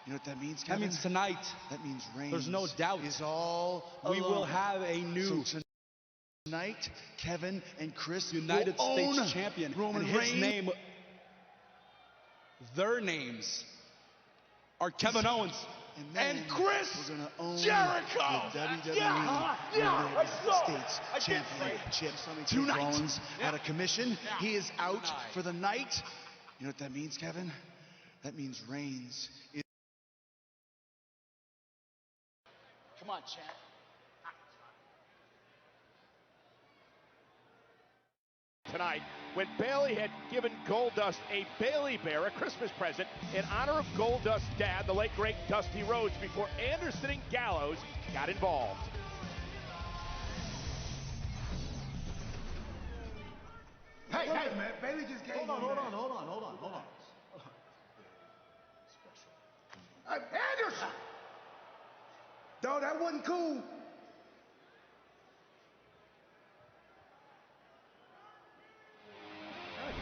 You know what that means, That Kevin? means tonight, that means Reigns there's no doubt, is all we alone. will have a new Tonight, Kevin and Chris United will States own champion. Roman and his Reigns. name, their names are Kevin Owens and Chris we're gonna own Jericho. the WWE United States Championship. Tonight. Rollins out of commission. He is out for the night. You know what that means, Kevin? That means Reigns is... Come on, champ. Tonight, when Bayley had given Goldust a Bayley Bear, a Christmas present, in honor of Goldust's dad, the late great Dusty Rhodes, before Anderson and Gallows got involved. Hey, man, Bayley just gave Hold on. Anderson! No, that wasn't cool.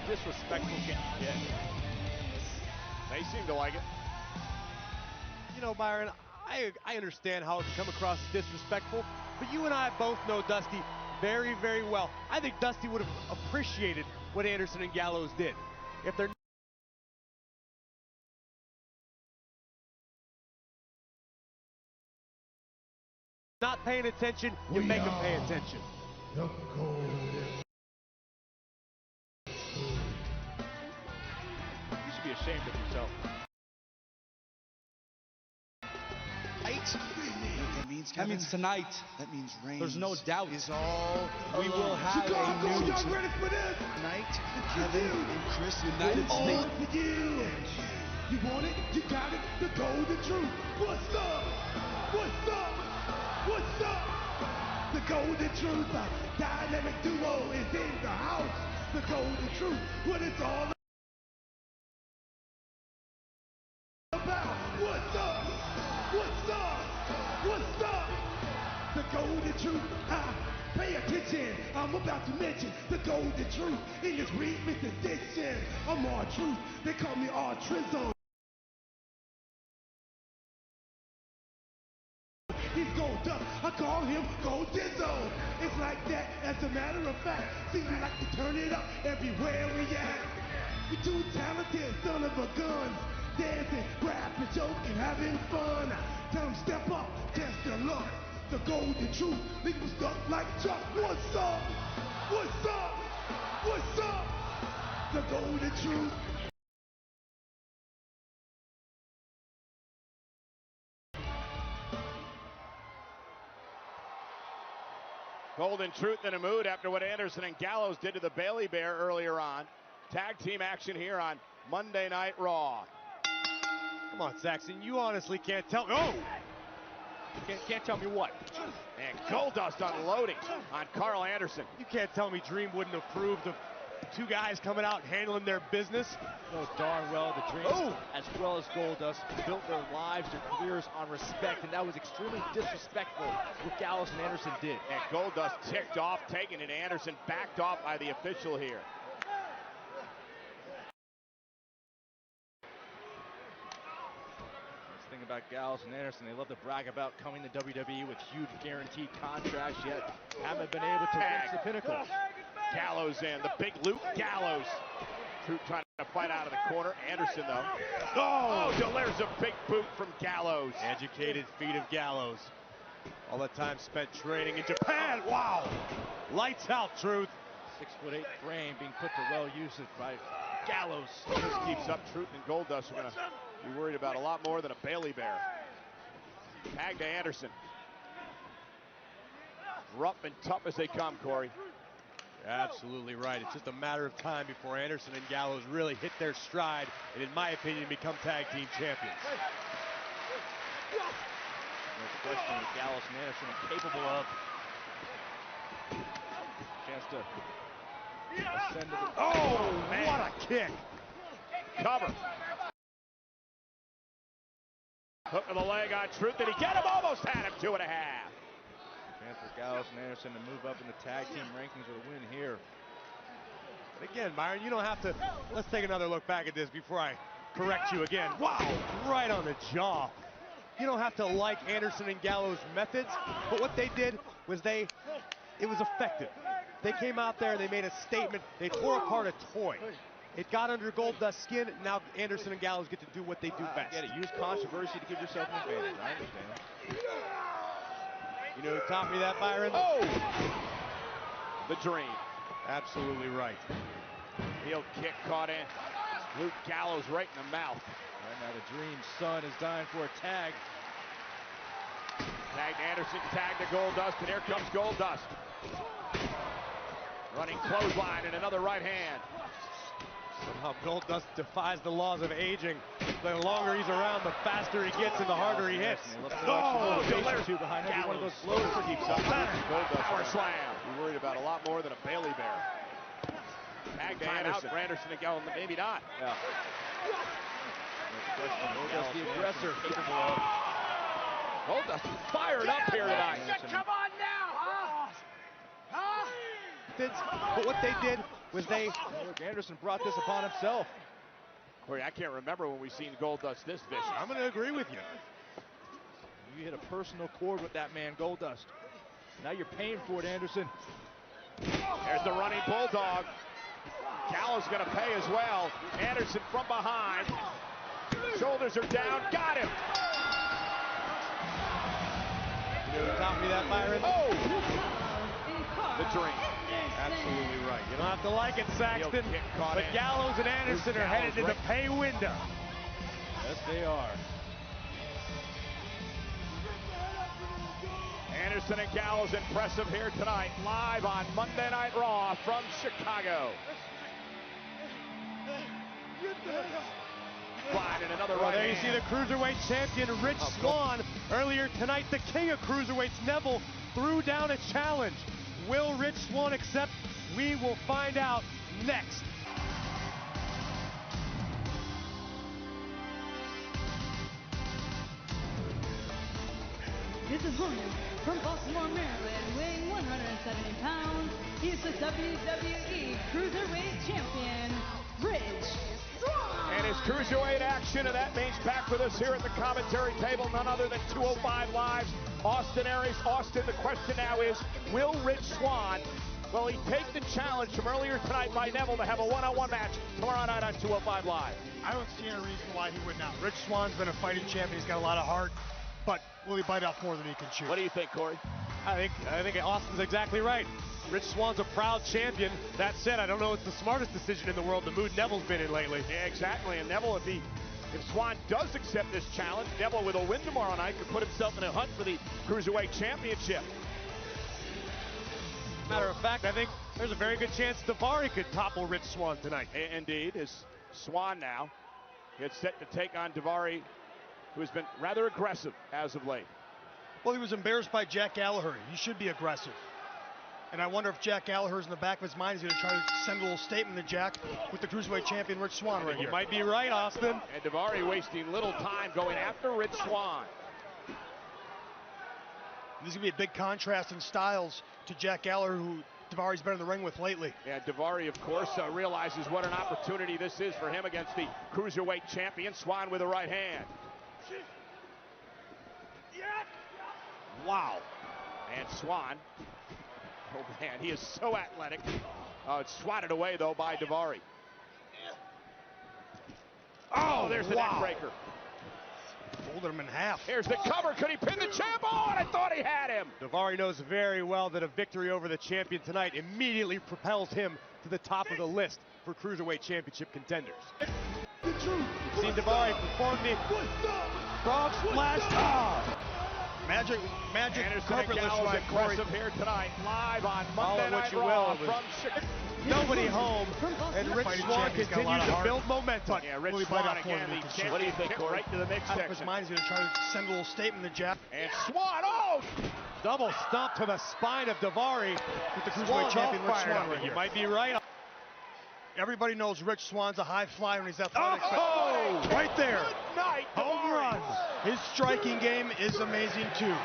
Disrespectful can you get? They seem to like it. You know, Byron, I understand how it can come across as disrespectful, but you and I both know Dusty very, very well. I think Dusty would have appreciated what Anderson and Gallows did. If they're not paying attention, you make them pay attention. The golden. You should be ashamed of yourself. That means tonight, that means Reigns there's no doubt, is all we will have Chicago, a new y'all ready for this? Tonight, Kevin and Chris United will States. own For you. You want it? You got it? The golden truth. What's up? What's up? What's up? The golden truth. A dynamic duo is in the house. The golden truth. What it's all about. What's up? What's up? What's up? The golden truth. Pay attention. I'm about to mention the golden truth in this remix edition. I'm R-Truth. They call me R-Trizzo. He's Goldust. I call him Goldizzo. It's like that. As a matter of fact, see, we like to turn it up everywhere we at. We too talented, son of a gun. Dancing, rapping, joking, having fun. Tell them step up, test their luck. The golden truth, leave them stuck like Chuck. What's up? What's up? What's up? The golden truth. Golden Truth in a mood after what Anderson and Gallows did to the Bayley Bear earlier on. Tag team action here on Monday Night Raw. Come on, Saxon, you honestly can't tell me. Oh! Can't tell me what. And Goldust unloading on Carl Anderson. You can't tell me Dream wouldn't approve of two guys coming out and handling their business. No, darn well the Dream, as well as Goldust, built their lives, their careers on respect, and that was extremely disrespectful what Gallows and Anderson did. And Goldust ticked off, taking it. Anderson backed off by the official here. Thing about Gallows and Anderson, they love to brag about coming to WWE with huge guaranteed contracts, yet haven't been able to reach the pinnacle. Gallows in, the big loop, Gallows. Truth trying to fight out of the corner. Anderson, though. Oh, delivers a big boot from Gallows. Educated feet of Gallows. All the time spent training in Japan. Wow. Lights out, Truth. 6'8" frame being put to well usage by Gallows. This keeps up. Truth and Goldust are going to be worried about a lot more than a Bayley Bear. Tag to Anderson. Rough and tough as they come, Corey. You're absolutely right. It's just a matter of time before Anderson and Gallows really hit their stride and, in my opinion, become tag team champions. No question what Gallows and Anderson are capable of. Chance to ascend to the... Oh, man. What a kick. Cover. Hook of the leg on Truth. Did he get him? Almost had him. 2.5. Chance for Gallows and Anderson to move up in the tag team rankings with a win here. But again, Byron, you don't have to. Let's take another look back at this before I correct you again. Wow, right on the jaw. You don't have to like Anderson and Gallows' methods, but what they did was it was effective. They came out there, they made a statement, they tore apart a toy. It got under Goldust's skin, and now Anderson and Gallows get to do what they do best. Get it. Use controversy to give yourself an advantage. I understand. You know who taught me that, Byron? Oh! The Dream. Absolutely right. Heel kick caught in. Luke Gallows right in the mouth. Right now, the Dream's son is dying for a tag. Tagged Anderson, tagged to Goldust, and here comes Goldust. Running clothesline and another right hand. Somehow Goldust defies the laws of aging. The longer he's around, the faster he gets and the harder he hits. Oh, behind every one of those blows. Power slam. You're worried about a lot more than a Bailey Bear. Tag time out for Anderson and Gallows, maybe not. Yeah. Goldust, the aggressor, capable of. Goldust is fired up here tonight. Come on now, huh? Huh? But what they did was Look, Anderson brought this upon himself. Corey, I can't remember when we've seen Goldust this vicious. I'm going to agree with you. You hit a personal chord with that man, Goldust. Now you're paying for it, Anderson. There's the running bulldog. Gallows going to pay as well. Anderson from behind. Shoulders are down. Got him. You know who taught me that, Byron? Oh! The Dream. Absolutely right. You don't have to like it, Saxton, but in. Gallows and Anderson are headed to the pay window. Yes, they are. Anderson and Gallows impressive here tonight, live on Monday Night Raw from Chicago. Flying in another right There you hand. see the Cruiserweight champion, Rich Swann. Earlier tonight, the king of Cruiserweights, Neville, threw down a challenge. Will Rich Swann accept? We will find out next. His opponent from Baltimore, Maryland, weighing 170 pounds, he is the WWE Cruiserweight Champion, Rich Swann. And his Cruiserweight action, and that means back with us here at the commentary table, none other than 205 Live's Austin Aries. Austin, the question now is, will Rich Swann, will he take the challenge from earlier tonight by Neville to have a one-on-one match tomorrow night on 205 Live? I don't see any reason why he would not. Rich Swann's been a fighting champion. He's got a lot of heart, but will he bite off more than he can chew? What do you think, Corey? I think Austin's exactly right. Rich Swann's a proud champion. That said, I don't know it's the smartest decision in the world, the mood Neville's been in lately. Yeah, exactly. And Neville, if Swann does accept this challenge, Neville with a win tomorrow night could put himself in a hunt for the Cruiserweight Championship. Matter of fact, I think there's a very good chance Daivari could topple Rich Swann tonight. Indeed, as Swann now gets set to take on Daivari, who has been rather aggressive as of late. Well, he was embarrassed by Jack Gallagher. He should be aggressive. And I wonder if Jack Gallagher's in the back of his mind is going to try to send a little statement to Jack with the Cruiserweight champion Rich Swann right here. You might be right, Austin. And Daivari wasting little time going after Rich Swann. This is going to be a big contrast in styles to Jack Gallagher, who Daivari's been in the ring with lately. Yeah, Daivari, of course, realizes what an opportunity this is for him against the Cruiserweight champion. Swann with a right hand. Wow. And Swann, oh man, he is so athletic. It's swatted away, though, by Daivari. Oh, there's the neck breaker. Folded him in half. Here's the cover. Could he pin the champ? Oh, and I thought he had him. Daivari knows very well that a victory over the champion tonight immediately propels him to the top of the list for Cruiserweight Championship contenders. You've seen Daivari perform the frog splash. Magic Anderson carpet and Gallows lift right, aggressive here tonight, live on Monday Night Raw from Chicago. Nobody home, and Rich Swann continues to build momentum. Yeah, Rich Swann again, the champion. What do you think, Corey? Right to the mix Out of his section. mind, he's going to try to send a little statement to Jack. And Swann, oh! Double stomp to the spine of Daivari. With the Cruiserweight champion Rich Swann right You here. might be right. Everybody knows Rich Swann's a high flyer and he's athletic. Oh! But right there. Good night, Home Daivari. run. His striking game is amazing too.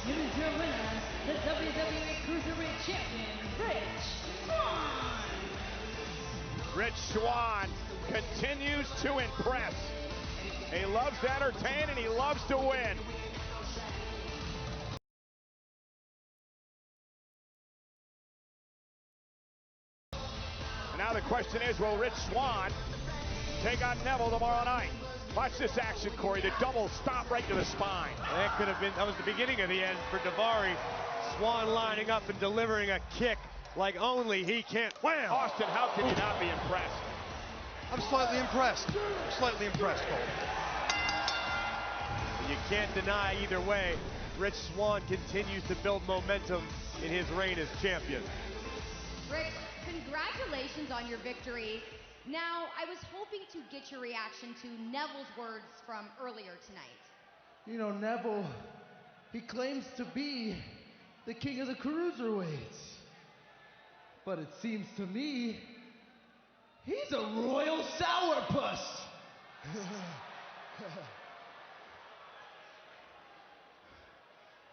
Here is your winner, the WWE Cruiserweight Champion, Rich Swann. Rich Swann continues to impress. He loves to entertain and he loves to win. And now the question is, will Rich Swann take on Neville tomorrow night? Watch this action, Corey. The double stop right to the spine. That could have been, that was the beginning of the end for Daivari. Swann lining up and delivering a kick like only he can. Wham! Austin, how can you not be impressed? I'm slightly impressed. Slightly impressed, Cole. You can't deny either way, Rich Swann continues to build momentum in his reign as champion. Rich, congratulations on your victory. Now, I was hoping to get your reaction to Neville's words from earlier tonight. You know, Neville, he claims to be the king of the cruiserweights. But it seems to me, he's a royal sourpuss.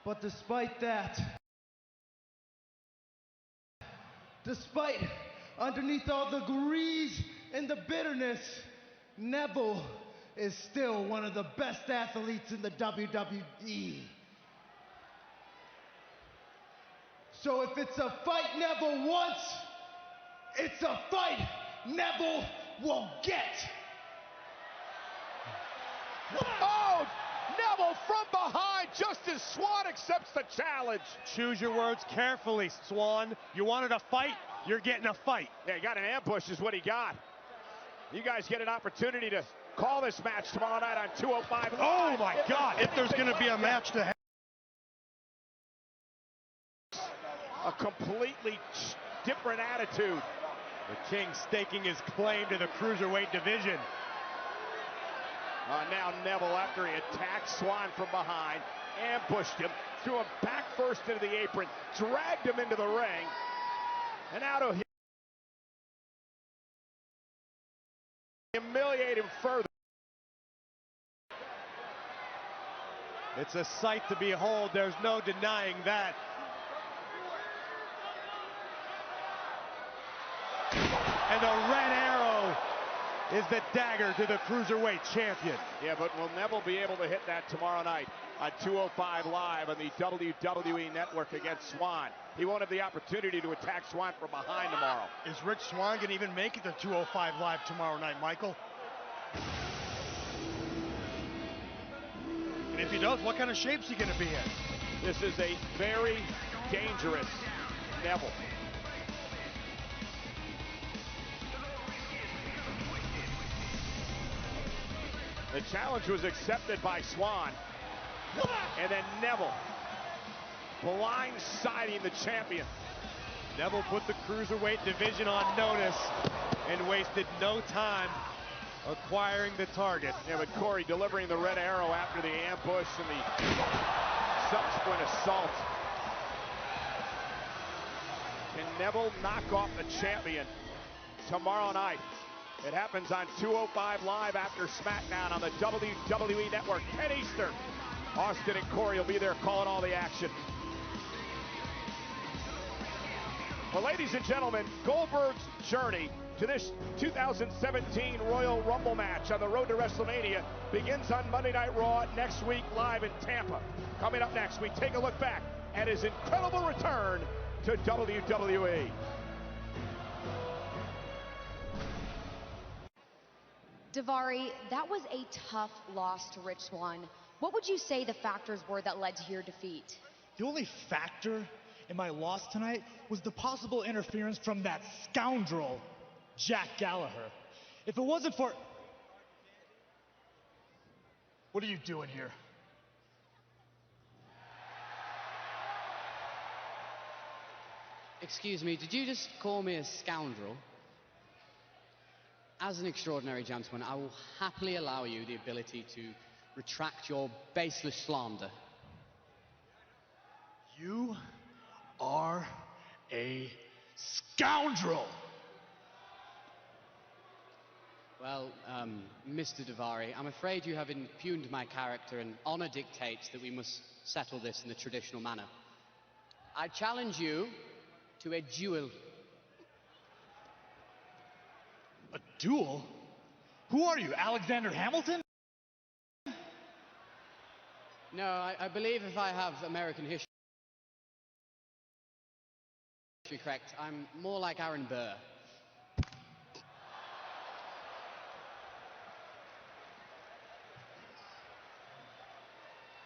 But despite that, underneath all the grease and the bitterness, Neville is still one of the best athletes in the WWE. So if it's a fight Neville wants, it's a fight Neville will get. Oh, Neville from behind just as Swann accepts the challenge. Choose your words carefully, Swann. You wanted a fight, you're getting a fight. Yeah, he got an ambush is what he got. You guys get an opportunity to call this match tomorrow night on 205 Live. Oh my God, if there's going to be a match to have. A completely different attitude. The King staking his claim to the cruiserweight division. Now Neville, after he attacked Swann from behind, ambushed him, threw him back first into the apron, dragged him into the ring, and now to humiliate him further. It's a sight to behold, there's no denying that. And the red arrow is the dagger to the cruiserweight champion. Yeah, but will Neville be able to hit that tomorrow night on 205 Live on the WWE Network against Swann? He won't have the opportunity to attack Swann from behind tomorrow. Is Rich Swann going to even make it to 205 Live tomorrow night, Michael? And if he does, what kind of shape's he going to be in? This is a very dangerous Neville. The challenge was accepted by Swann. And then Neville blindsiding the champion. Neville put the cruiserweight division on notice and wasted no time acquiring the target. Yeah, but Corey delivering the red arrow after the ambush and the subsequent assault. Can Neville knock off the champion tomorrow night? It happens on 205 Live after SmackDown on the WWE Network, 10 Eastern. Austin and Corey will be there calling all the action. Well, ladies and gentlemen, Goldberg's journey to this 2017 Royal Rumble match on the road to WrestleMania begins on Monday Night Raw next week live in Tampa. Coming up next, we take a look back at his incredible return to WWE. Daivari, that was a tough loss to Rich Swann. What would you say the factors were that led to your defeat? The only factor in my loss tonight was the possible interference from that scoundrel, Jack Gallagher. If it wasn't for... What are you doing here? Excuse me, did you just call me a scoundrel? As an extraordinary gentleman, I will happily allow you the ability to retract your baseless slander. You are a scoundrel! Well, Mr. Daivari, I'm afraid you have impugned my character, and honor dictates that we must settle this in the traditional manner. I challenge you to a duel. A duel? Who are you, Alexander Hamilton? No, I believe if I have American history correct, I'm more like Aaron Burr.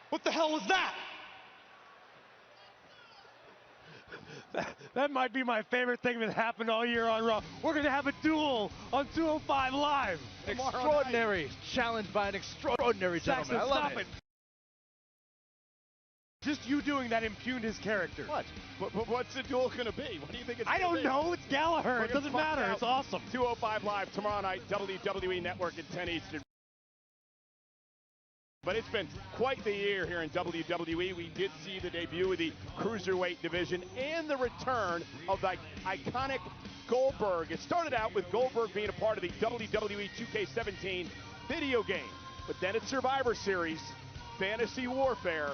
What the hell was that? That might be my favorite thing that happened all year on Raw. We're going to have a duel on 205 Live. An extraordinary challenge by an extraordinary Saxton, gentleman. I love stop it. Just you doing that impugned his character. What? What's the duel going to be? What do you think it's I going to be? don't know. It's Gallagher. It doesn't matter. It's awesome. 205 Live tomorrow night, WWE Network at 10 Eastern. But it's been quite the year here in WWE. We did see the debut of the Cruiserweight division and the return of the iconic Goldberg. It started out with Goldberg being a part of the WWE 2K17 video game. But then at Survivor Series, Fantasy Warfare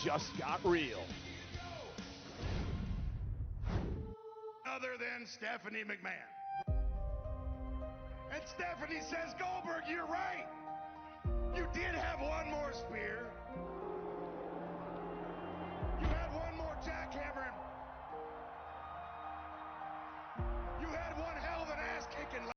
just got real. Other than Stephanie McMahon. And Stephanie says, Goldberg, you're right. You did have one more spear,